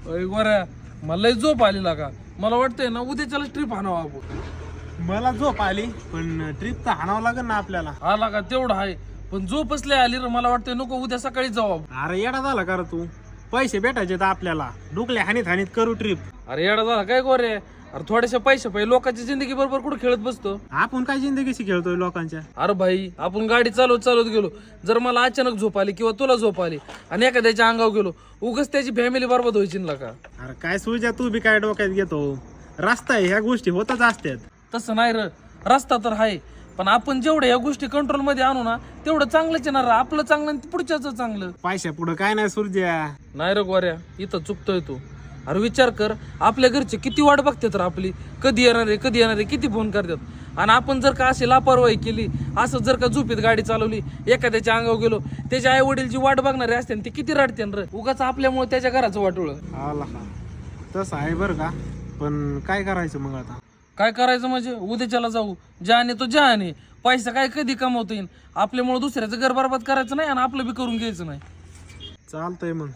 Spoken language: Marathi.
अय गोऱ्या, मला लय झोप आलेला का. मला वाटतंय ना उद्याच्याला ट्रिप आणावं आपण. मला झोप आली पण ट्रिप तर हाणावं लागेल ना आपल्याला. आला का तेवढं आहे, पण झोपच लय आली रे. मला वाटतंय नको उद्या सकाळी जाऊ आपण. अरे येडा झाला का रे तू? पैसे भेटायचे तर आपल्याला, डुकल्या हानीत हानीत करू ट्रिप. अरे येडा झाला काय गोरे. अरे थोड्याशा पैसे पाहिजे, लोकांची जिंदगी बरोबर कुठे खेळत बसतो. आपण काय जिंदगीशी खेळतोय लोकांच्या? अरे भाई, आपण गाडी चालवत चालवत गेलो, जर मला अचानक झोप आली किंवा तुला झोप आली आणि एखाद्याच्या अंगावर गेलो, उगाच त्याची फॅमिली बरबाद व्हायची ना का. अरे काय सुजा, तू बी काय डोक्यात घेतो? रस्ता आहे, ह्या गोष्टी होतच असतात. तसं नाही र, रस्ता तर आहे, पण आपण जेवढ्या या गोष्टी कंट्रोल मध्ये आणू ना तेवढं चांगलंच येणार. आपलं चांगलं आणि पुढच्याच चांगलं. पैशा पुढं काय नाही सुरज्या. नाही रे गोऱ्या, इथं चुकतोय तू. अरे विचार कर, आपल्या घरचे किती वाट बघतात तर आपली, कधी येणार आहे कधी येणार आहे, किती फोन करतात. आणि आपण जर का अशी लापरवाही केली, असं जर का झोपीत गाडी चालवली, एखाद्याच्या अंगावर गेलो, त्याच्या आई वडील जी वाट बघणारे असते ते किती रडते रे. उगाच आपल्यामुळे त्याच्या घराचं वाटोळ. आला का? तसं आहे बरं का, पण काय करायचं मग आता? काय करायचं म्हणजे उद्याच्याला जाऊ, ज्याने तो ज्याने. पैसा काय कधी कमवता येईल, आपल्यामुळे दुसऱ्याचं घर बरबाद करायचं नाही आणि आपलं बी करून घ्यायचं नाही. चालतंय मग.